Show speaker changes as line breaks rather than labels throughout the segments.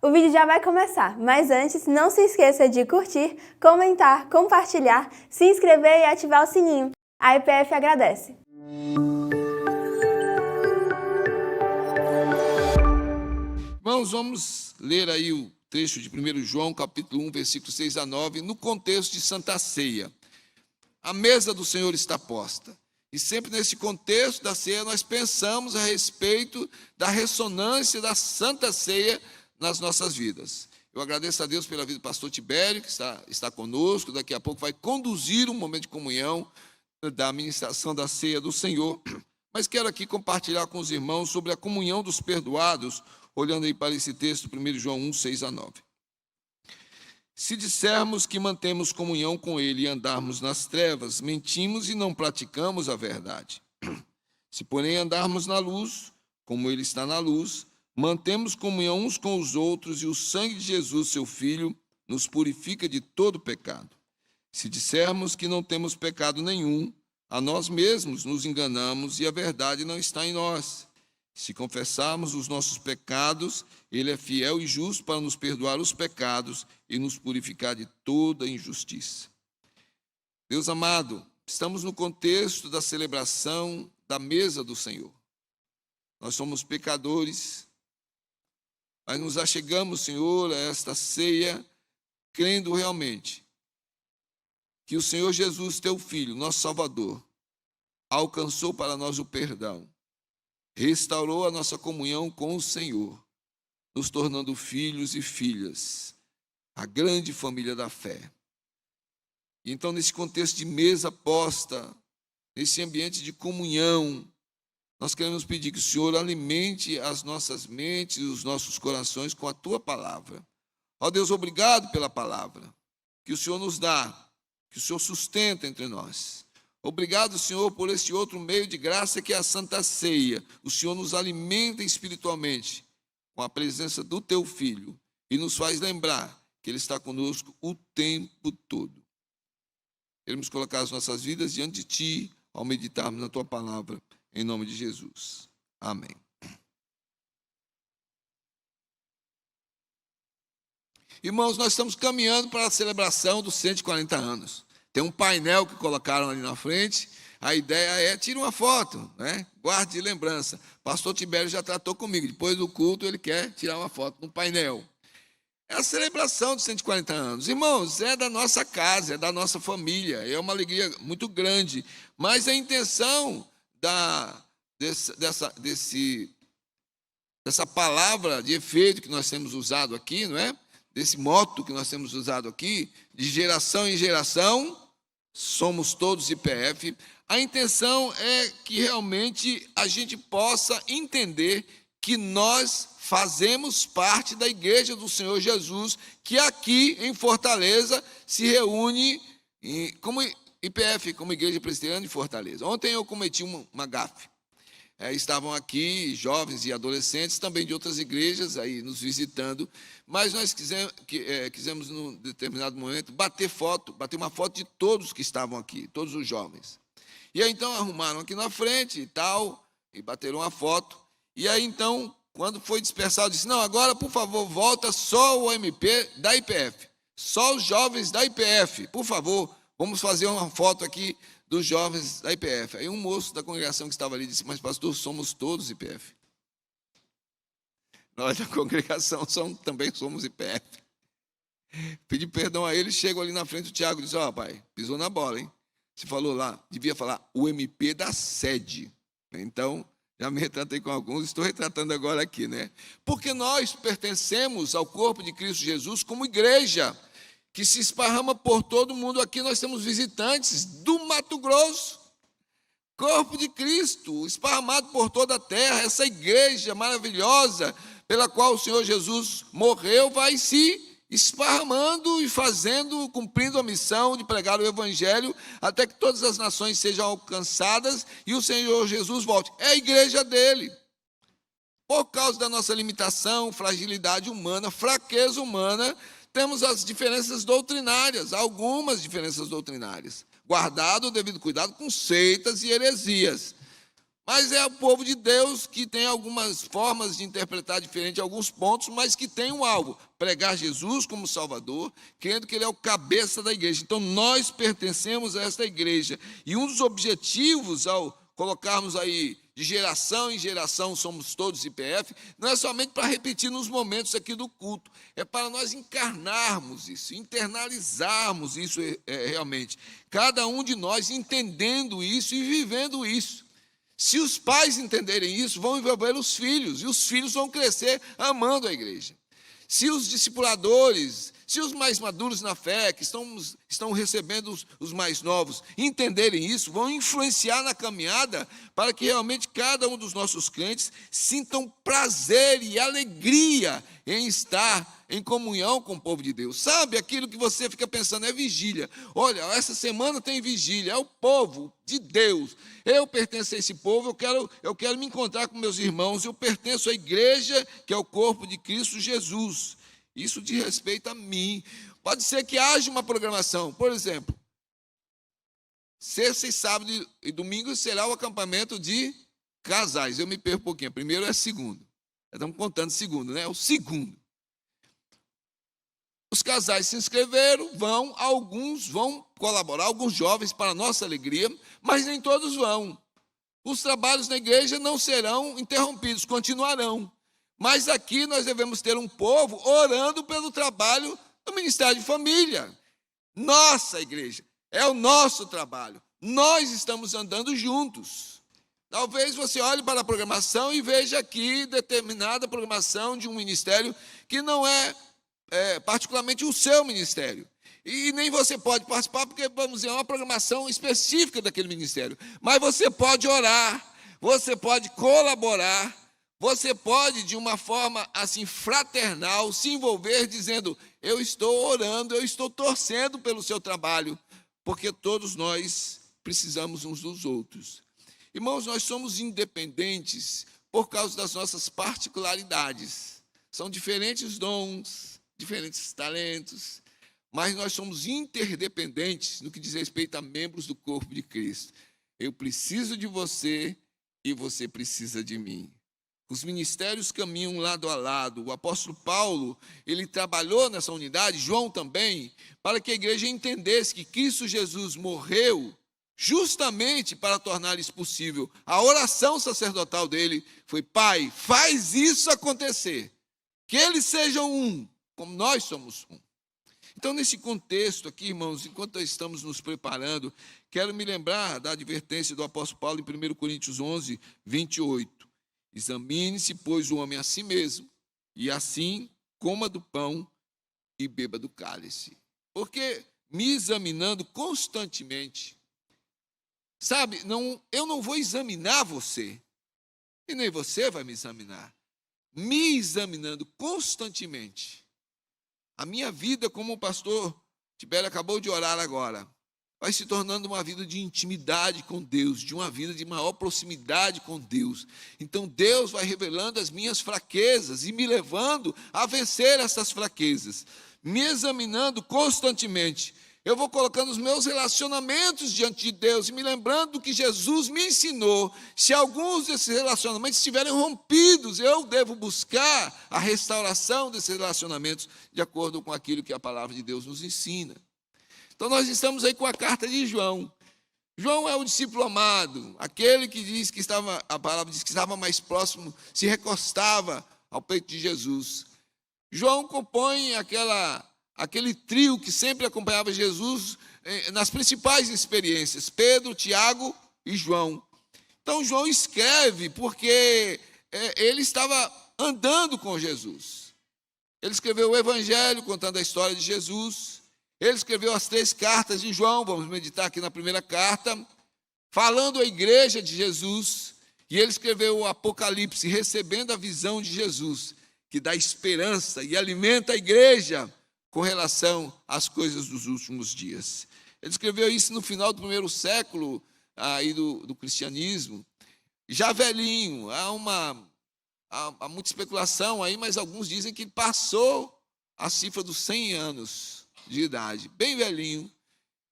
O vídeo já vai começar, mas antes, não se esqueça de curtir, comentar, compartilhar, se inscrever e ativar o sininho. A IPF agradece.
Irmãos, vamos ler aí o trecho de 1 João, capítulo 1, versículos 6 a 9, no contexto de Santa Ceia. A mesa do Senhor está posta. E sempre nesse contexto da ceia, nós pensamos a respeito da ressonância da Santa Ceia nas nossas vidas. Eu agradeço a Deus pela vida do pastor Tibério, que está conosco, daqui a pouco vai conduzir um momento de comunhão da administração da ceia do Senhor. Mas quero aqui compartilhar com os irmãos sobre a comunhão dos perdoados, olhando aí para esse texto, 1 João 1, 6 a 9. Se dissermos que mantemos comunhão com Ele e andarmos nas trevas, mentimos e não praticamos a verdade. Se, porém, andarmos na luz, como Ele está na luz, mantemos comunhão uns com os outros e o sangue de Jesus, seu Filho, nos purifica de todo pecado. Se dissermos que não temos pecado nenhum, a nós mesmos nos enganamos e a verdade não está em nós. Se confessarmos os nossos pecados, Ele é fiel e justo para nos perdoar os pecados e nos purificar de toda injustiça. Deus amado, estamos no contexto da celebração da mesa do Senhor. Nós somos pecadores, mas nos achegamos, Senhor, a esta ceia, crendo realmente que o Senhor Jesus, teu Filho, nosso Salvador, alcançou para nós o perdão, restaurou a nossa comunhão com o Senhor, nos tornando filhos e filhas, a grande família da fé. Então, nesse contexto de mesa posta, nesse ambiente de comunhão, nós queremos pedir que o Senhor alimente as nossas mentes e os nossos corações com a Tua palavra. Ó Deus, obrigado pela palavra que o Senhor nos dá, que o Senhor sustenta entre nós. Obrigado, Senhor, por este outro meio de graça que é a Santa Ceia. O Senhor nos alimenta espiritualmente com a presença do Teu Filho e nos faz lembrar que Ele está conosco o tempo todo. Queremos colocar as nossas vidas diante de Ti ao meditarmos na Tua palavra, em nome de Jesus. Amém. Irmãos, nós estamos caminhando para a celebração dos 140 anos. Tem um painel que colocaram ali na frente. A ideia é, tira uma foto, né? Guarde de lembrança. Pastor Tibério já tratou comigo. Depois do culto, ele quer tirar uma foto no painel. É a celebração dos 140 anos. Irmãos, é da nossa casa, é da nossa família. É uma alegria muito grande. Mas a intenção dessa palavra de efeito que nós temos usado aqui, não é? Desse moto que nós temos usado aqui, de geração em geração, somos todos IPF. A intenção é que realmente a gente possa entender que nós fazemos parte da igreja do Senhor Jesus, que aqui em Fortaleza se reúne como IPF, como Igreja Presbiteriana de Fortaleza. Ontem eu cometi uma gafe. Estavam aqui jovens e adolescentes também de outras igrejas aí nos visitando, mas nós quisemos num determinado momento bater uma foto de todos que estavam aqui, todos os jovens. E aí então arrumaram aqui na frente e tal, e bateram uma foto. E aí então, quando foi dispersado, disse, não, agora por favor, volta só o MP da IPF, só os jovens da IPF, por favor, vamos fazer uma foto aqui dos jovens da IPF. Aí um moço da congregação que estava ali disse, mas pastor, somos todos IPF. Nós da congregação também somos IPF. Pedi perdão a ele, chego ali na frente, o Tiago disse, ó, pai, pisou na bola, hein? Você falou lá, devia falar o MP da sede. Então, já me retratei com alguns, estou retratando agora aqui, né? Porque nós pertencemos ao corpo de Cristo Jesus como igreja, que se esparrama por todo mundo. Aqui nós temos visitantes do Mato Grosso, corpo de Cristo, esparramado por toda a terra. Essa igreja maravilhosa pela qual o Senhor Jesus morreu vai se esparramando e cumprindo a missão de pregar o Evangelho até que todas as nações sejam alcançadas e o Senhor Jesus volte. É a igreja dele. Por causa da nossa limitação, fragilidade humana, fraqueza humana, temos as diferenças doutrinárias, algumas diferenças doutrinárias, guardado o devido cuidado com seitas e heresias. Mas é o povo de Deus que tem algumas formas de interpretar diferente alguns pontos, mas que tem um alvo: pregar Jesus como Salvador, crendo que Ele é o cabeça da igreja. Então, nós pertencemos a esta igreja. E um dos objetivos, ao colocarmos aí de geração em geração, somos todos IPF, não é somente para repetir nos momentos aqui do culto, é para nós encarnarmos isso, internalizarmos isso realmente. Cada um de nós entendendo isso e vivendo isso. Se os pais entenderem isso, vão envolver os filhos, e os filhos vão crescer amando a igreja. Se os discipuladores, se os mais maduros na fé, que estão recebendo os mais novos, entenderem isso, vão influenciar na caminhada para que realmente cada um dos nossos crentes sintam prazer e alegria em estar em comunhão com o povo de Deus. Sabe, aquilo que você fica pensando é vigília. Olha, essa semana tem vigília, é o povo de Deus. Eu pertenço a esse povo, eu quero me encontrar com meus irmãos, eu pertenço à igreja, que é o corpo de Cristo Jesus. Isso diz respeito a mim. Pode ser que haja uma programação, por exemplo, sexta e sábado e domingo será o acampamento de casais. Eu me perco um pouquinho, primeiro é segundo. Estamos contando segundo, né? O segundo. Os casais se inscreveram, alguns vão colaborar, alguns jovens, para a nossa alegria, mas nem todos vão. Os trabalhos na igreja não serão interrompidos, continuarão. Mas aqui nós devemos ter um povo orando pelo trabalho do Ministério de Família. Nossa igreja, é o nosso trabalho. Nós estamos andando juntos. Talvez você olhe para a programação e veja aqui determinada programação de um ministério que não é particularmente o seu ministério. E nem você pode participar, porque, vamos dizer, é uma programação específica daquele ministério. Mas você pode orar, você pode colaborar, você pode, de uma forma assim fraternal, se envolver dizendo: eu estou orando, eu estou torcendo pelo seu trabalho, porque todos nós precisamos uns dos outros. Irmãos, nós somos independentes por causa das nossas particularidades. São diferentes dons, diferentes talentos, mas nós somos interdependentes no que diz respeito a membros do corpo de Cristo. Eu preciso de você e você precisa de mim. Os ministérios caminham lado a lado. O apóstolo Paulo, ele trabalhou nessa unidade, João também, para que a igreja entendesse que Cristo Jesus morreu justamente para tornar isso possível. A oração sacerdotal dele foi: Pai, faz isso acontecer, que eles sejam um, como nós somos um. Então, nesse contexto aqui, irmãos, enquanto nós estamos nos preparando, quero me lembrar da advertência do apóstolo Paulo em 1 Coríntios 11, 28. Examine-se, pois, o homem a si mesmo, e assim coma do pão e beba do cálice. Porque me examinando constantemente, sabe, eu não vou examinar você, e nem você vai me examinar. Me examinando constantemente. A minha vida, como o pastor Tibério acabou de orar agora, vai se tornando uma vida de intimidade com Deus, de uma vida de maior proximidade com Deus. Então Deus vai revelando as minhas fraquezas e me levando a vencer essas fraquezas. Me examinando constantemente. Eu vou colocando os meus relacionamentos diante de Deus e me lembrando do que Jesus me ensinou. Se alguns desses relacionamentos estiverem rompidos, eu devo buscar a restauração desses relacionamentos de acordo com aquilo que a palavra de Deus nos ensina. Então nós estamos aí com a carta de João. João é o discípulo amado, aquele que diz que estava, a palavra diz que estava mais próximo, se recostava ao peito de Jesus. João compõe aquele trio que sempre acompanhava Jesus nas principais experiências, Pedro, Tiago e João. Então João escreve porque ele estava andando com Jesus. Ele escreveu o Evangelho contando a história de Jesus. Ele escreveu as 3 cartas de João, vamos meditar aqui na primeira carta, falando à igreja de Jesus. E ele escreveu o Apocalipse, recebendo a visão de Jesus, que dá esperança e alimenta a igreja com relação às coisas dos últimos dias. Ele escreveu isso no final do 1º século aí do cristianismo. Já velhinho, há muita especulação aí, mas alguns dizem que passou a cifra dos 100 anos de idade, bem velhinho.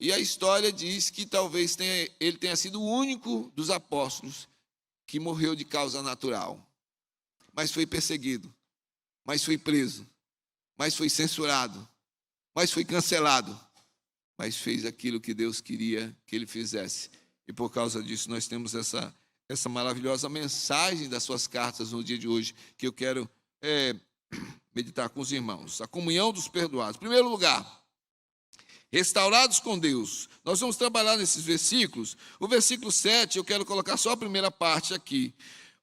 E a história diz que talvez ele tenha sido o único dos apóstolos que morreu de causa natural, mas foi perseguido, mas foi preso, mas foi censurado, mas foi cancelado, mas fez aquilo que Deus queria que ele fizesse. E por causa disso nós temos essa maravilhosa mensagem das suas cartas no dia de hoje, que eu quero meditar com os irmãos. A comunhão dos perdoados. Em primeiro lugar, restaurados com Deus. Nós vamos trabalhar nesses versículos. O versículo 7, eu quero colocar só a primeira parte aqui,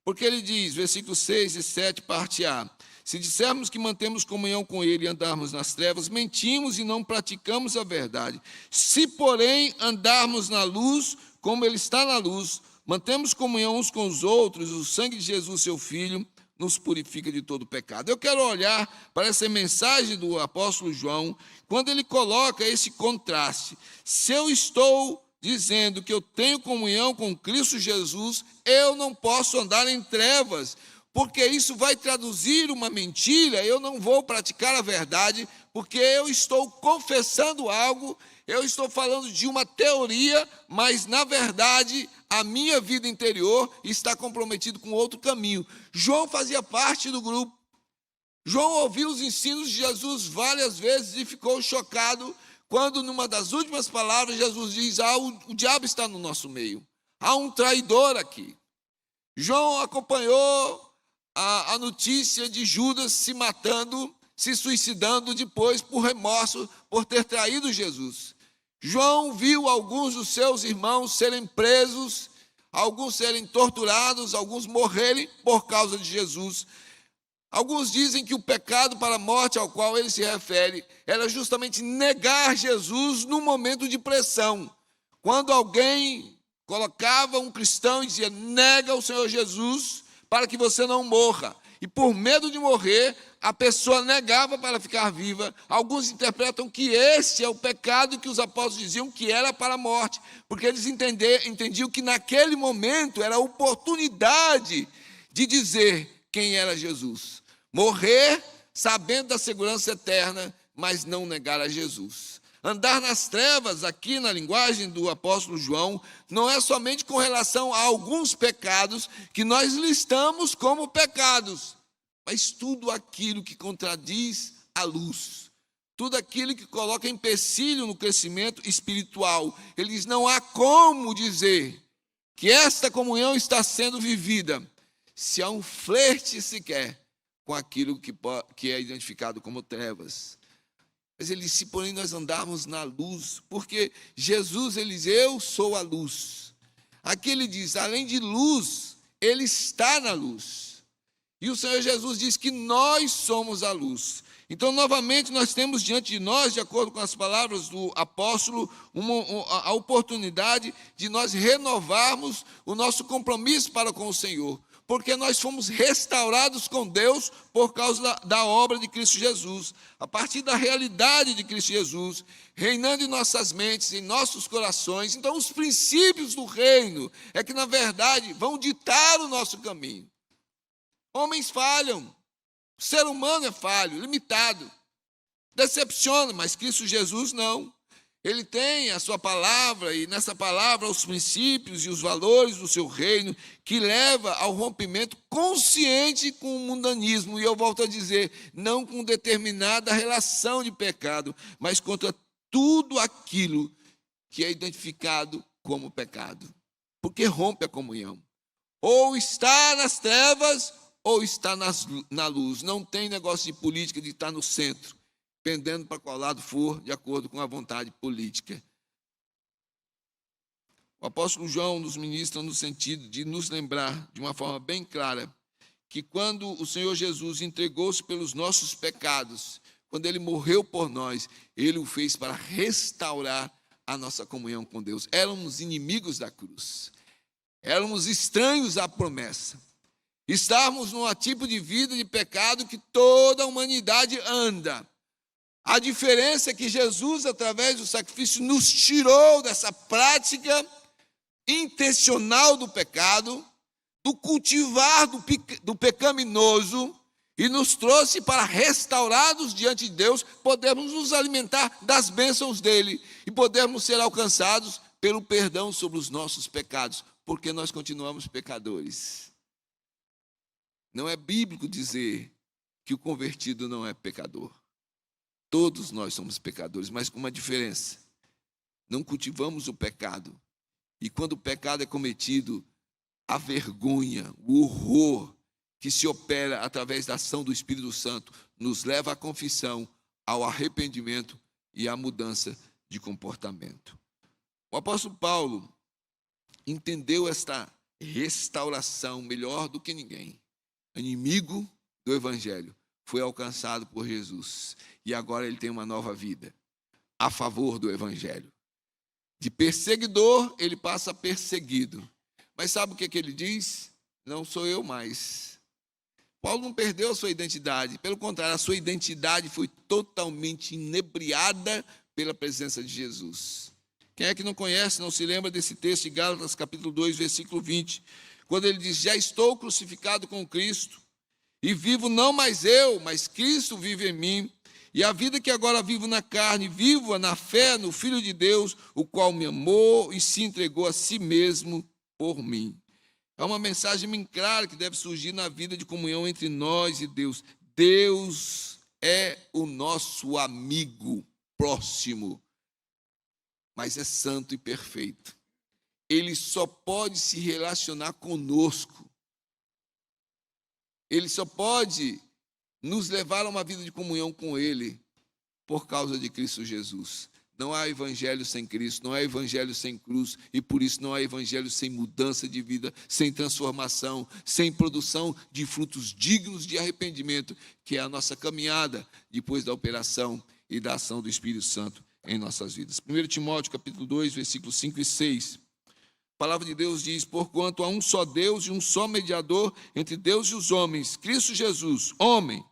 porque ele diz, versículos 6 e 7, parte A: se dissermos que mantemos comunhão com Ele e andarmos nas trevas, mentimos e não praticamos a verdade. Se, porém, andarmos na luz, como Ele está na luz, mantemos comunhão uns com os outros, o sangue de Jesus, seu Filho, nos purifica de todo pecado. Eu quero olhar para essa mensagem do apóstolo João, quando ele coloca esse contraste. Se eu estou dizendo que eu tenho comunhão com Cristo Jesus, eu não posso andar em trevas, porque isso vai traduzir uma mentira. Eu não vou praticar a verdade, porque eu estou confessando algo, eu estou falando de uma teoria, mas na verdade a minha vida interior está comprometida com outro caminho. João fazia parte do grupo. João ouviu os ensinos de Jesus várias vezes e ficou chocado quando, numa das últimas palavras, Jesus diz: o diabo está no nosso meio, há um traidor aqui. João acompanhou a notícia de Judas se matando, se suicidando depois por remorso por ter traído Jesus. João viu alguns dos seus irmãos serem presos, alguns serem torturados, alguns morrerem por causa de Jesus. Alguns dizem que o pecado para a morte ao qual ele se refere era justamente negar Jesus no momento de pressão. Quando alguém colocava um cristão e dizia: nega o Senhor Jesus para que você não morra. E por medo de morrer, a pessoa negava para ficar viva. Alguns interpretam que este é o pecado que os apóstolos diziam que era para a morte, porque eles entendiam que naquele momento era a oportunidade de dizer quem era Jesus. Morrer sabendo da segurança eterna, mas não negar a Jesus. Andar nas trevas, aqui na linguagem do apóstolo João, não é somente com relação a alguns pecados que nós listamos como pecados, mas tudo aquilo que contradiz a luz, tudo aquilo que coloca empecilho no crescimento espiritual. Ele diz: não há como dizer que esta comunhão está sendo vivida se há um flerte sequer com aquilo que é identificado como trevas. Mas ele disse: porém nós andarmos na luz, porque Jesus, ele diz: eu sou a luz. Aqui ele diz, além de luz, ele está na luz. E o Senhor Jesus diz que nós somos a luz. Então, novamente, nós temos diante de nós, de acordo com as palavras do apóstolo, a oportunidade de nós renovarmos o nosso compromisso para com o Senhor, porque nós fomos restaurados com Deus por causa da obra de Cristo Jesus, a partir da realidade de Cristo Jesus, reinando em nossas mentes, em nossos corações. Então, os princípios do reino é que, na verdade, vão ditar o nosso caminho. Homens falham, o ser humano é falho, limitado, decepciona, mas Cristo Jesus não. Ele tem a sua palavra, e nessa palavra os princípios e os valores do seu reino, que leva ao rompimento consciente com o mundanismo. E eu volto a dizer, não com determinada relação de pecado, mas contra tudo aquilo que é identificado como pecado, porque rompe a comunhão. Ou está nas trevas, ou está na luz. Não tem negócio de política de estar no centro, pendendo para qual lado for, de acordo com a vontade política. O apóstolo João nos ministra no sentido de nos lembrar, de uma forma bem clara, que quando o Senhor Jesus entregou-se pelos nossos pecados, quando ele morreu por nós, ele o fez para restaurar a nossa comunhão com Deus. Éramos inimigos da cruz, éramos estranhos à promessa. Estávamos num tipo de vida de pecado que toda a humanidade anda. A diferença é que Jesus, através do sacrifício, nos tirou dessa prática intencional do pecado, do cultivar do pecaminoso, e nos trouxe para, restaurados diante de Deus, podermos nos alimentar das bênçãos dele e podermos ser alcançados pelo perdão sobre os nossos pecados, porque nós continuamos pecadores. Não é bíblico dizer que o convertido não é pecador. Todos nós somos pecadores, mas com uma diferença. Não cultivamos o pecado. E quando o pecado é cometido, a vergonha, o horror que se opera através da ação do Espírito Santo nos leva à confissão, ao arrependimento e à mudança de comportamento. O apóstolo Paulo entendeu esta restauração melhor do que ninguém. Inimigo do Evangelho, foi alcançado por Jesus. E agora ele tem uma nova vida a favor do Evangelho. De perseguidor, ele passa a perseguido. Mas sabe o que ele diz? Não sou eu mais. Paulo não perdeu a sua identidade. Pelo contrário, a sua identidade foi totalmente inebriada pela presença de Jesus. Quem é que não conhece, não se lembra desse texto de Gálatas, capítulo 2, versículo 20, quando ele diz: já estou crucificado com Cristo, e vivo não mais eu, mas Cristo vive em mim, e a vida que agora vivo na carne, vivo-a na fé no Filho de Deus, o qual me amou e se entregou a si mesmo por mim. É uma mensagem bem clara que deve surgir na vida de comunhão entre nós e Deus. Deus é o nosso amigo próximo, mas é santo e perfeito. Ele só pode se relacionar conosco. Ele só pode nos levar a uma vida de comunhão com Ele por causa de Cristo Jesus. Não há evangelho sem Cristo, não há evangelho sem cruz, e por isso não há evangelho sem mudança de vida, sem transformação, sem produção de frutos dignos de arrependimento, que é a nossa caminhada depois da operação e da ação do Espírito Santo em nossas vidas. 1 Timóteo, capítulo 2, versículos 5 e 6. A palavra de Deus diz: porquanto há um só Deus e um só mediador entre Deus e os homens, Cristo Jesus, homem,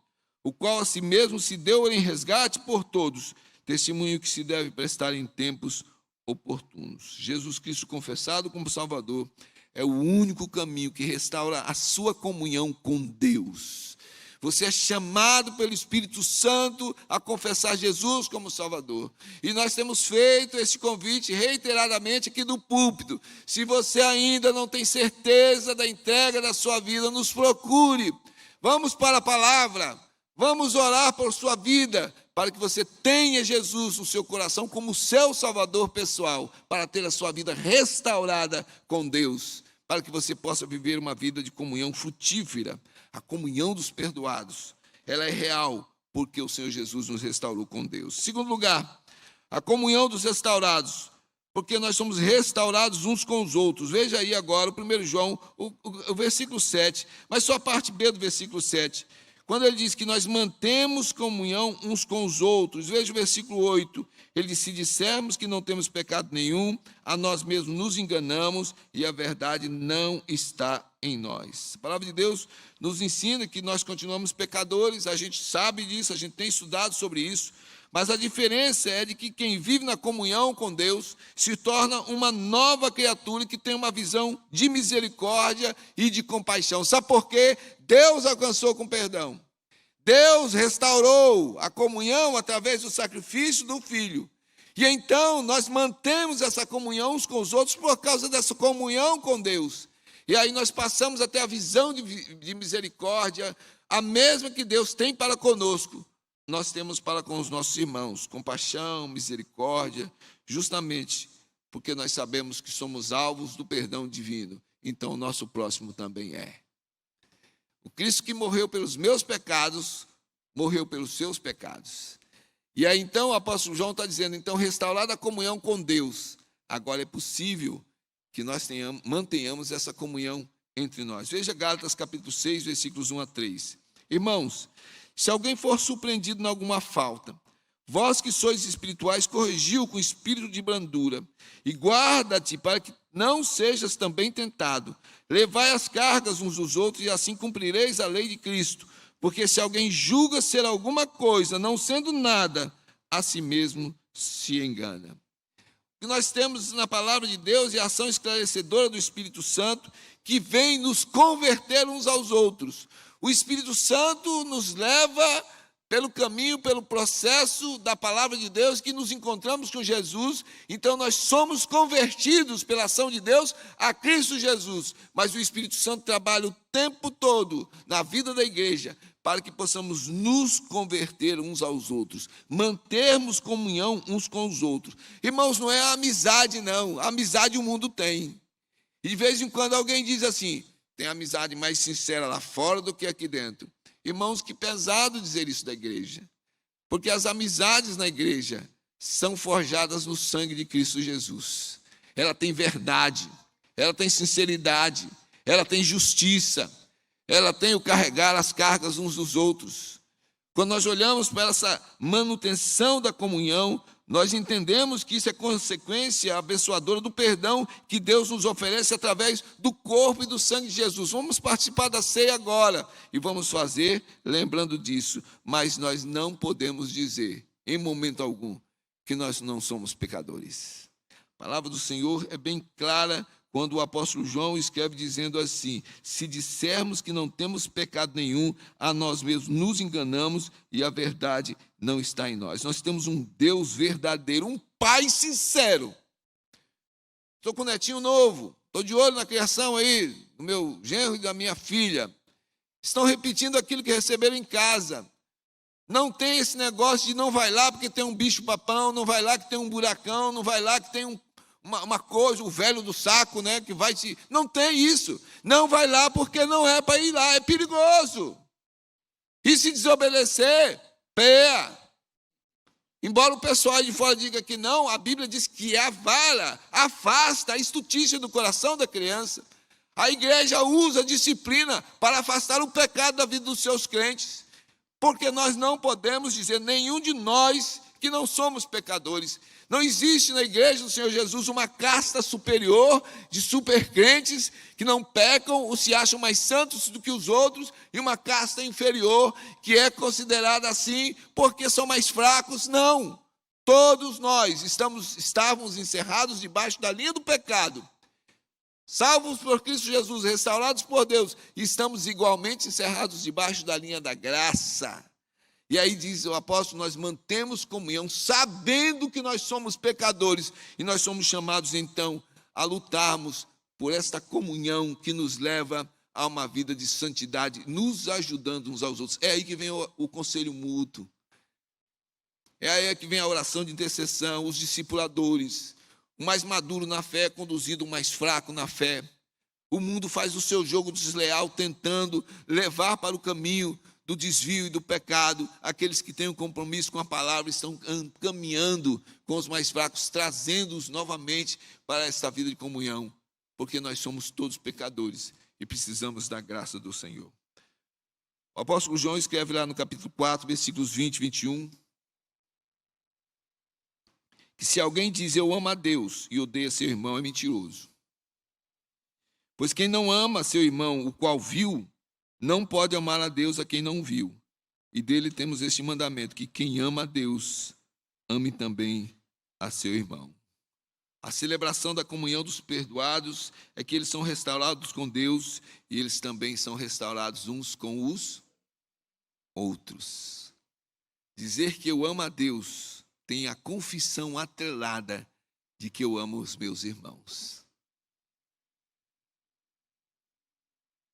o qual a si mesmo se deu em resgate por todos, testemunho que se deve prestar em tempos oportunos. Jesus Cristo confessado como Salvador é o único caminho que restaura a sua comunhão com Deus. Você é chamado pelo Espírito Santo a confessar Jesus como Salvador. E nós temos feito esse convite reiteradamente aqui do púlpito. Se você ainda não tem certeza da entrega da sua vida, nos procure. Vamos para a palavra. Vamos orar por sua vida, para que você tenha Jesus no seu coração como seu Salvador pessoal, para ter a sua vida restaurada com Deus, para que você possa viver uma vida de comunhão frutífera. A comunhão dos perdoados, ela é real, porque o Senhor Jesus nos restaurou com Deus. Segundo lugar, a comunhão dos restaurados, porque nós somos restaurados uns com os outros. Veja aí agora o 1 João, o versículo 7, mas só a parte B do versículo 7. Quando ele diz que nós mantemos comunhão uns com os outros, veja o versículo 8, ele diz: se dissermos que não temos pecado nenhum, a nós mesmos nos enganamos e a verdade não está em nós. A palavra de Deus nos ensina que nós continuamos pecadores, a gente sabe disso, a gente tem estudado sobre isso, mas a diferença é de que quem vive na comunhão com Deus se torna uma nova criatura que tem uma visão de misericórdia e de compaixão. Sabe por quê? Deus alcançou com perdão. Deus restaurou a comunhão através do sacrifício do Filho. E então nós mantemos essa comunhão uns com os outros por causa dessa comunhão com Deus. E aí nós passamos até a visão de misericórdia, a mesma que Deus tem para conosco, nós temos para com os nossos irmãos, compaixão, misericórdia, justamente porque nós sabemos que somos alvos do perdão divino, então o nosso próximo também é. O Cristo que morreu pelos meus pecados, morreu pelos seus pecados. E aí então o apóstolo João está dizendo, então restaurada a comunhão com Deus, agora é possível que nós mantenhamos essa comunhão entre nós. Veja Gálatas capítulo 6, versículos 1 a 3. Irmãos, se alguém for surpreendido em alguma falta, vós que sois espirituais, corrigiu com espírito de brandura, e guarda-te para que não sejas também tentado. Levai as cargas uns dos outros, e assim cumprireis a lei de Cristo. Porque se alguém julga ser alguma coisa, não sendo nada, a si mesmo se engana. O que nós temos na palavra de Deus é a ação esclarecedora do Espírito Santo, que vem nos converter uns aos outros. O Espírito Santo nos leva pelo caminho, pelo processo da palavra de Deus, que nos encontramos com Jesus. Então nós somos convertidos pela ação de Deus a Cristo Jesus. Mas o Espírito Santo trabalha o tempo todo na vida da igreja para que possamos nos converter uns aos outros, mantermos comunhão uns com os outros. Irmãos, não é a amizade, não. A amizade o mundo tem. E de vez em quando alguém diz assim, tem amizade mais sincera lá fora do que aqui dentro. Irmãos, que pesado dizer isso da igreja. Porque as amizades na igreja são forjadas no sangue de Cristo Jesus. Ela tem verdade, ela tem sinceridade, ela tem justiça, ela tem o carregar as cargas uns dos outros. Quando nós olhamos para essa manutenção da comunhão, nós entendemos que isso é consequência abençoadora do perdão que Deus nos oferece através do corpo e do sangue de Jesus. Vamos participar da ceia agora e vamos fazer lembrando disso. Mas nós não podemos dizer, em momento algum, que nós não somos pecadores. A palavra do Senhor é bem clara quando o apóstolo João escreve dizendo assim, se dissermos que não temos pecado nenhum, a nós mesmos nos enganamos e a verdade não está em nós. Nós temos um Deus verdadeiro, um Pai sincero. Estou com um netinho novo, estou de olho na criação aí, do meu genro e da minha filha. Estão repetindo aquilo que receberam em casa. Não tem esse negócio de não vai lá porque tem um bicho-papão, não vai lá que tem um buracão, não vai lá que tem uma coisa, o velho do saco, né, que vai te... Não tem isso. Não vai lá porque não é para ir lá, é perigoso. E se desobedecer, peia. Embora o pessoal de fora diga que não, a Bíblia diz que a vara afasta a estutícia do coração da criança. A igreja usa a disciplina para afastar o pecado da vida dos seus crentes. Porque nós não podemos dizer, nenhum de nós, que não somos pecadores. Não existe na igreja do Senhor Jesus uma casta superior de supercrentes que não pecam ou se acham mais santos do que os outros, e uma casta inferior que é considerada assim porque são mais fracos. Não. Todos nós estávamos encerrados debaixo da linha do pecado. Salvos por Cristo Jesus, restaurados por Deus, estamos igualmente encerrados debaixo da linha da graça. E aí diz o apóstolo, nós mantemos comunhão, sabendo que nós somos pecadores, e nós somos chamados então a lutarmos por esta comunhão que nos leva a uma vida de santidade, nos ajudando uns aos outros. É aí que vem o conselho mútuo, é aí que vem a oração de intercessão, os discipuladores. O mais maduro na fé é conduzido o mais fraco na fé. O mundo faz o seu jogo desleal, tentando levar para o caminho do desvio e do pecado. Aqueles que têm um compromisso com a palavra estão caminhando com os mais fracos, trazendo-os novamente para esta vida de comunhão, porque nós somos todos pecadores e precisamos da graça do Senhor. O apóstolo João escreve lá no capítulo 4, versículos 20 e 21, que se alguém diz eu amo a Deus e odeia seu irmão, é mentiroso. Pois quem não ama seu irmão, o qual viu, não pode amar a Deus a quem não viu. E dele temos este mandamento, que quem ama a Deus, ame também a seu irmão. A celebração da comunhão dos perdoados é que eles são restaurados com Deus e eles também são restaurados uns com os outros. Dizer que eu amo a Deus tem a confissão atrelada de que eu amo os meus irmãos.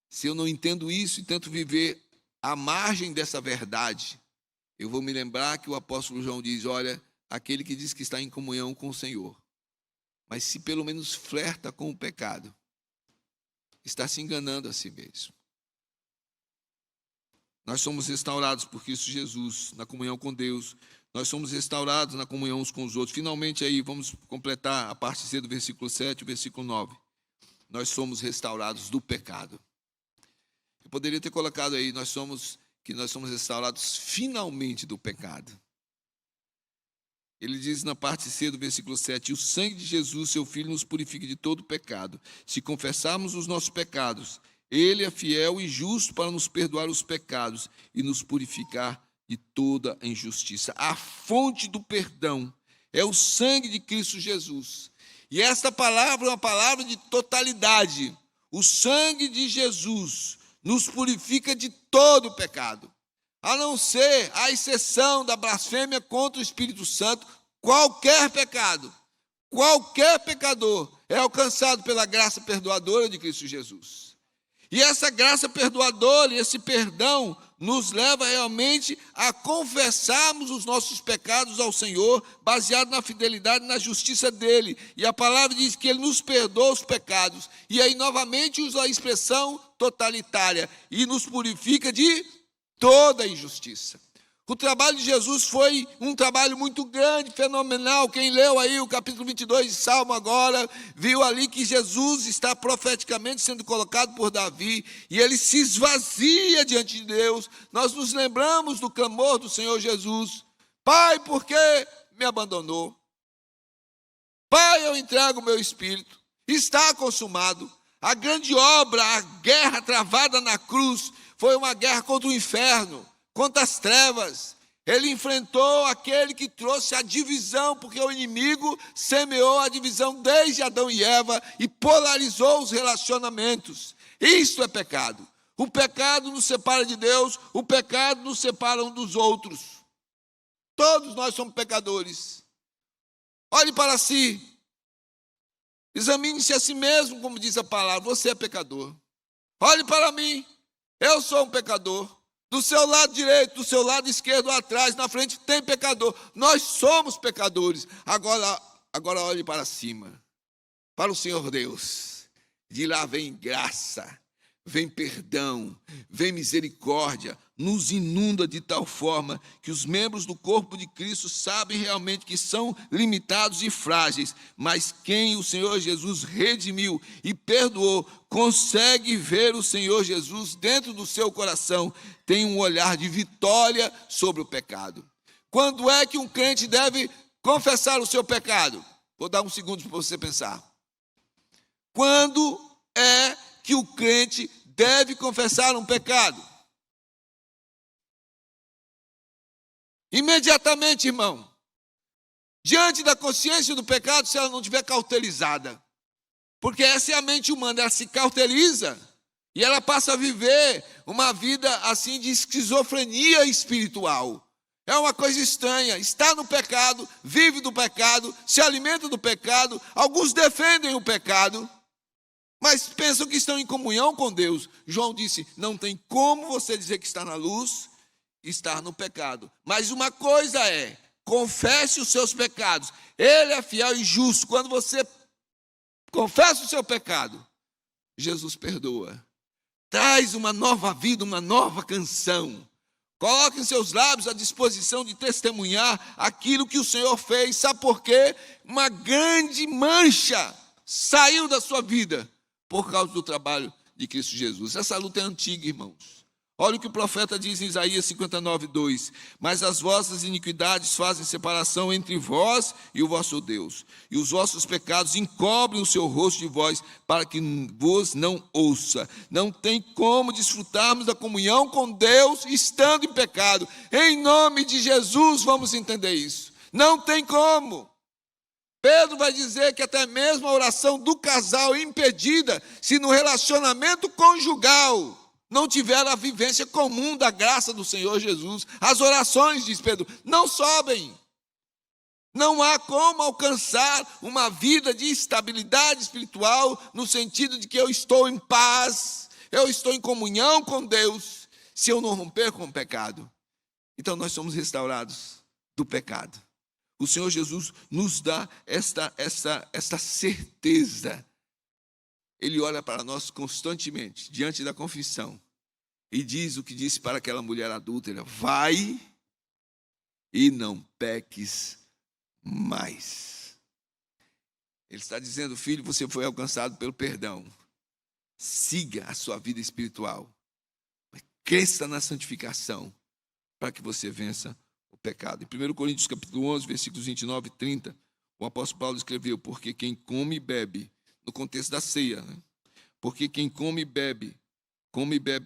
Se eu não entendo isso e tento viver à margem dessa verdade, eu vou me lembrar que o apóstolo João diz, olha, aquele que diz que está em comunhão com o Senhor, mas se pelo menos flerta com o pecado, está se enganando a si mesmo. Nós somos restaurados por Cristo Jesus, na comunhão com Deus. Nós somos restaurados na comunhão uns com os outros. Finalmente, aí, vamos completar a parte C do versículo 7 e o versículo 9. Nós somos restaurados do pecado. Eu poderia ter colocado aí, nós somos restaurados finalmente do pecado. Ele diz na parte C do versículo 7, o sangue de Jesus, seu Filho, nos purifica de todo pecado. Se confessarmos os nossos pecados, ele é fiel e justo para nos perdoar os pecados e nos purificar de toda a injustiça. A fonte do perdão é o sangue de Cristo Jesus. E esta palavra é uma palavra de totalidade. O sangue de Jesus nos purifica de todo o pecado. a não ser a exceção da blasfêmia contra o Espírito Santo, qualquer pecado, qualquer pecador é alcançado pela graça perdoadora de Cristo Jesus. E essa graça perdoadora e esse perdão nos leva realmente a confessarmos os nossos pecados ao Senhor, baseado na fidelidade e na justiça dele. E a palavra diz que ele nos perdoa os pecados. E aí novamente usa a expressão totalitária, e nos purifica de toda injustiça. O trabalho de Jesus foi um trabalho muito grande, fenomenal. Quem leu aí o capítulo 22 de Salmo agora, viu ali que Jesus está profeticamente sendo colocado por Davi, e ele se esvazia diante de Deus. Nós nos lembramos do clamor do Senhor Jesus: Pai, por que me abandonou? Pai, eu entrego o meu espírito, está consumado. A grande obra, a guerra travada na cruz, foi uma guerra contra o inferno, contra as trevas. Ele enfrentou aquele que trouxe a divisão, porque o inimigo semeou a divisão desde Adão e Eva e polarizou os relacionamentos. Isso é pecado. O pecado nos separa de Deus, o pecado nos separa um dos outros. Todos nós somos pecadores. Olhe para si. Examine-se a si mesmo, como diz a palavra. Você é pecador. Olhe para mim. Eu sou um pecador. Do seu lado direito, do seu lado esquerdo, atrás, na frente, tem pecador. Nós somos pecadores. Agora olhe para cima, para o Senhor Deus. De lá vem graça, vem perdão, vem misericórdia. Nos inunda de tal forma que os membros do corpo de Cristo sabem realmente que são limitados e frágeis, mas quem o Senhor Jesus redimiu e perdoou, consegue ver o Senhor Jesus dentro do seu coração, tem um olhar de vitória sobre o pecado. Quando é que um crente deve confessar o seu pecado? Vou dar um segundo para você pensar. Quando é que o crente deve confessar um pecado? Imediatamente, irmão. Diante da consciência do pecado, se ela não estiver cautelizada. Porque essa é a mente humana, ela se cauteliza e ela passa a viver uma vida assim de esquizofrenia espiritual. É uma coisa estranha, está no pecado, vive do pecado, se alimenta do pecado. Alguns defendem o pecado, mas pensam que estão em comunhão com Deus. João disse: não tem como você dizer que está na luz e estar no pecado. Mas uma coisa é, confesse os seus pecados. Ele é fiel e justo. Quando você confessa o seu pecado, Jesus perdoa. Traz uma nova vida, uma nova canção. Coloque em seus lábios a disposição de testemunhar aquilo que o Senhor fez. Sabe por quê? Uma grande mancha saiu da sua vida por causa do trabalho de Cristo Jesus. Essa luta é antiga, irmãos. Olha o que o profeta diz em Isaías 59:2. Mas as vossas iniquidades fazem separação entre vós e o vosso Deus, e os vossos pecados encobrem o seu rosto de vós, para que vos não ouça. Não tem como desfrutarmos da comunhão com Deus estando em pecado. Em nome de Jesus, vamos entender isso. Não tem como. Pedro vai dizer que até mesmo a oração do casal é impedida se no relacionamento conjugal não tiver a vivência comum da graça do Senhor Jesus. As orações, diz Pedro, não sobem. Não há como alcançar uma vida de estabilidade espiritual no sentido de que eu estou em paz, eu estou em comunhão com Deus, se eu não romper com o pecado. Então nós somos restaurados do pecado. O Senhor Jesus nos dá esta certeza. Ele olha para nós constantemente, diante da confissão, e diz o que disse para aquela mulher adúltera: vai e não peques mais. Ele está dizendo: filho, você foi alcançado pelo perdão. Siga a sua vida espiritual. Cresça na santificação, para que você vença o pecado. Em 1 Coríntios capítulo 11, versículos 29 e 30, o apóstolo Paulo escreveu: porque quem come e bebe, no contexto da ceia, né? Porque quem come e bebe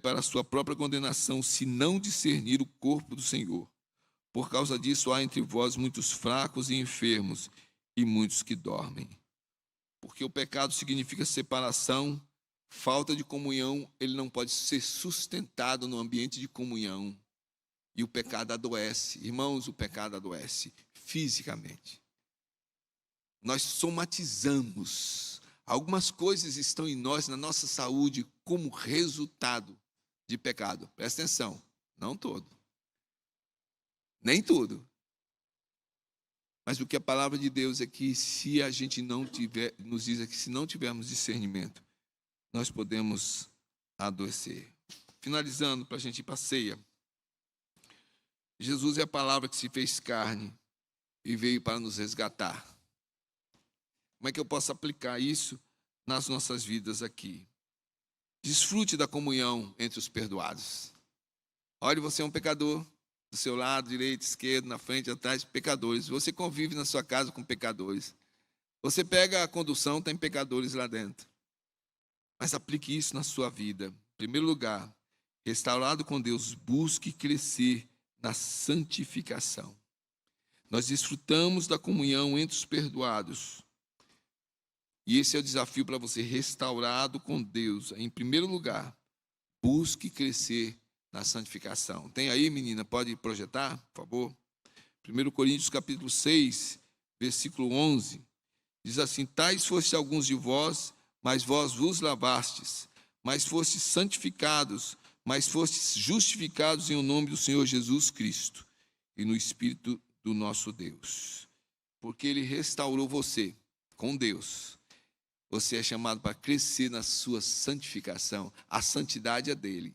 para a sua própria condenação, se não discernir o corpo do Senhor. Por causa disso há entre vós muitos fracos e enfermos, e muitos que dormem. Porque o pecado significa separação, falta de comunhão. Ele não pode ser sustentado no ambiente de comunhão. E o pecado adoece. Irmãos, o pecado adoece fisicamente. Nós somatizamos. Algumas coisas estão em nós, na nossa saúde, como resultado de pecado. Presta atenção, não todo. Nem tudo. Mas o que a palavra de Deus é que se a gente não tiver, nos diz aqui, se não tivermos discernimento, nós podemos adoecer. Finalizando, para a gente ir para a ceia. Jesus é a palavra que se fez carne e veio para nos resgatar. Como é que eu posso aplicar isso nas nossas vidas aqui? Desfrute da comunhão entre os perdoados. Olhe, você é um pecador. Do seu lado, direito, esquerdo, na frente, atrás, pecadores. Você convive na sua casa com pecadores. Você pega a condução, tem pecadores lá dentro. Mas aplique isso na sua vida. Em primeiro lugar, restaurado com Deus, busque crescer na santificação. Nós desfrutamos da comunhão entre os perdoados. E esse é o desafio para você, restaurado com Deus. Em primeiro lugar, busque crescer na santificação. Tem aí, menina? Pode projetar, por favor? 1 Coríntios capítulo 6, versículo 11. Diz assim: tais foste alguns de vós, mas vós vos lavastes, mas fostes santificados, mas fostes justificados em o nome do Senhor Jesus Cristo e no Espírito do nosso Deus. Porque Ele restaurou você com Deus. Você é chamado para crescer na sua santificação. A santidade é dele.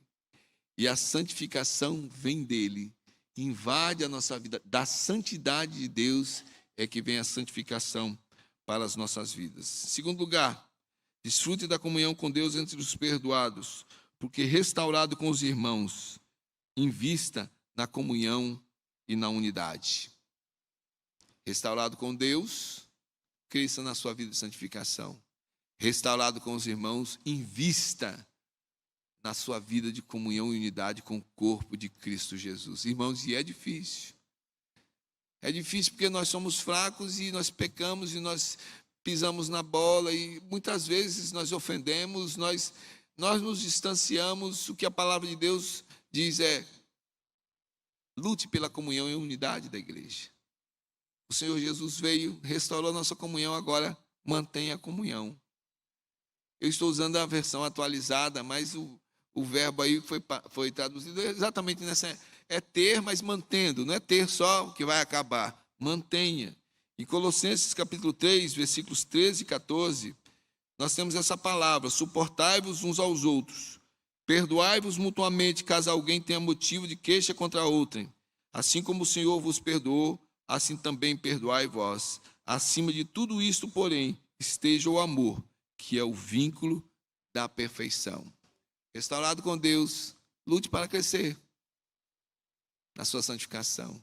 E a santificação vem dele, invade a nossa vida. Da santidade de Deus é que vem a santificação para as nossas vidas. Segundo lugar, desfrute da comunhão com Deus entre os perdoados, porque restaurado com os irmãos, invista na comunhão e na unidade. Restaurado com Deus, cresça na sua vida de santificação. Restaurado com os irmãos, invista na sua vida de comunhão e unidade com o corpo de Cristo Jesus. Irmãos, e é difícil. É difícil porque nós somos fracos e nós pecamos e nós pisamos na bola e muitas vezes nós ofendemos, nós nos distanciamos. O que a palavra de Deus diz é: lute pela comunhão e unidade da igreja. O Senhor Jesus veio, restaurou a nossa comunhão, agora mantenha a comunhão. Eu estou usando a versão atualizada, mas o verbo aí que foi traduzido exatamente nessa, é ter, mas mantendo, não é ter só o que vai acabar, mantenha. Em Colossenses capítulo 3, versículos 13 e 14, nós temos essa palavra: suportai-vos uns aos outros, perdoai-vos mutuamente, caso alguém tenha motivo de queixa contra outrem. Assim como o Senhor vos perdoou, assim também perdoai vós. Acima de tudo isto, porém, esteja o amor, que é o vínculo da perfeição. Restaurado com Deus, lute para crescer na sua santificação.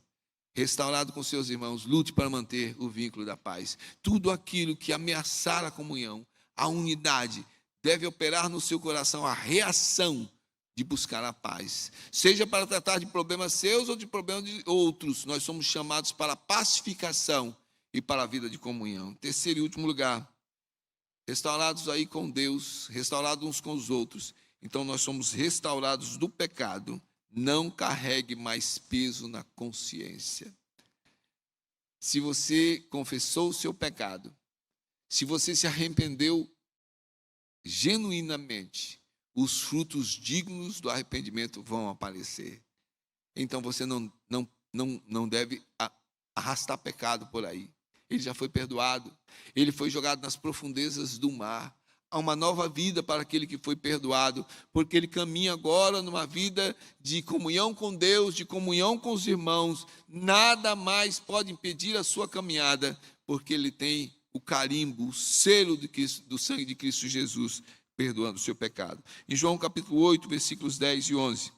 Restaurado com seus irmãos, lute para manter o vínculo da paz. Tudo aquilo que ameaçar a comunhão, a unidade, deve operar no seu coração a reação de buscar a paz. Seja para tratar de problemas seus ou de problemas de outros, nós somos chamados para a pacificação e para a vida de comunhão. Terceiro e último lugar, restaurados aí com Deus, restaurados uns com os outros, então nós somos restaurados do pecado. Não carregue mais peso na consciência. Se você confessou o seu pecado, se você se arrependeu genuinamente, os frutos dignos do arrependimento vão aparecer. Então você não deve arrastar pecado por aí. Ele já foi perdoado, ele foi jogado nas profundezas do mar. Há uma nova vida para aquele que foi perdoado, porque ele caminha agora numa vida de comunhão com Deus, de comunhão com os irmãos. Nada mais pode impedir a sua caminhada, porque ele tem o carimbo, o selo do sangue de Cristo Jesus, perdoando o seu pecado. Em João capítulo 8, versículos 10 e 11,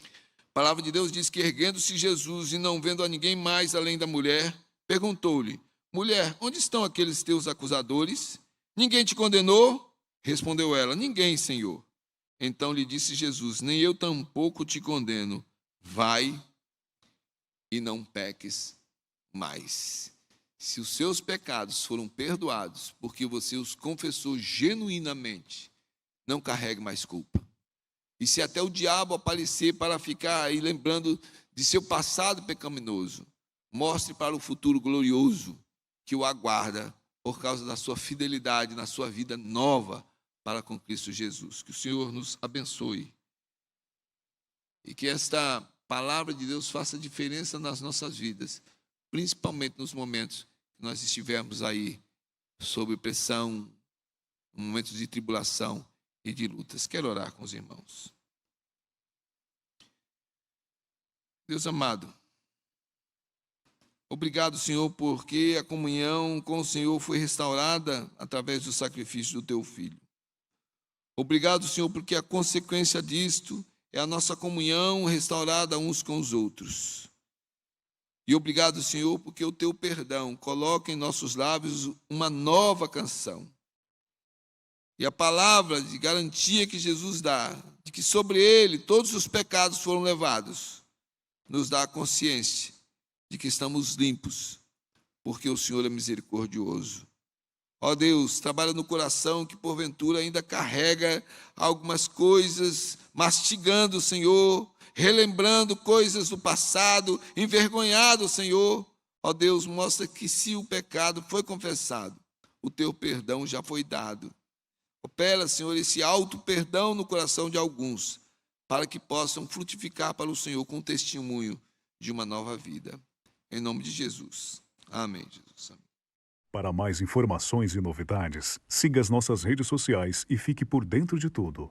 a palavra de Deus diz que, erguendo-se Jesus e não vendo a ninguém mais além da mulher, perguntou-lhe: mulher, onde estão aqueles teus acusadores? Ninguém te condenou? Respondeu ela: ninguém, Senhor. Então lhe disse Jesus: nem eu tampouco te condeno. Vai e não peques mais. Se os seus pecados foram perdoados, porque você os confessou genuinamente, não carregue mais culpa. E se até o diabo aparecer para ficar aí lembrando de seu passado pecaminoso, mostre para o futuro glorioso que o aguarda por causa da sua fidelidade na sua vida nova para com Cristo Jesus. Que o Senhor nos abençoe e que esta palavra de Deus faça diferença nas nossas vidas, principalmente nos momentos que nós estivermos aí sob pressão, momentos de tribulação e de lutas. Quero orar com os irmãos. Deus amado, obrigado, Senhor, porque a comunhão com o Senhor foi restaurada através do sacrifício do Teu Filho. Obrigado, Senhor, porque a consequência disto é a nossa comunhão restaurada uns com os outros. E obrigado, Senhor, porque o Teu perdão coloca em nossos lábios uma nova canção. E a palavra de garantia que Jesus dá, de que sobre Ele todos os pecados foram levados, nos dá a consciência de que estamos limpos, porque o Senhor é misericordioso. Ó Deus, trabalha no coração que porventura ainda carrega algumas coisas, mastigando, Senhor, relembrando coisas do passado, envergonhado, Senhor. Ó Deus, mostra que se o pecado foi confessado, o Teu perdão já foi dado. Opera, Senhor, esse alto perdão no coração de alguns, para que possam frutificar para o Senhor com testemunho de uma nova vida. Em nome de Jesus. Amém, Jesus. Amém.
Para mais informações e novidades, siga as nossas redes sociais e fique por dentro de tudo.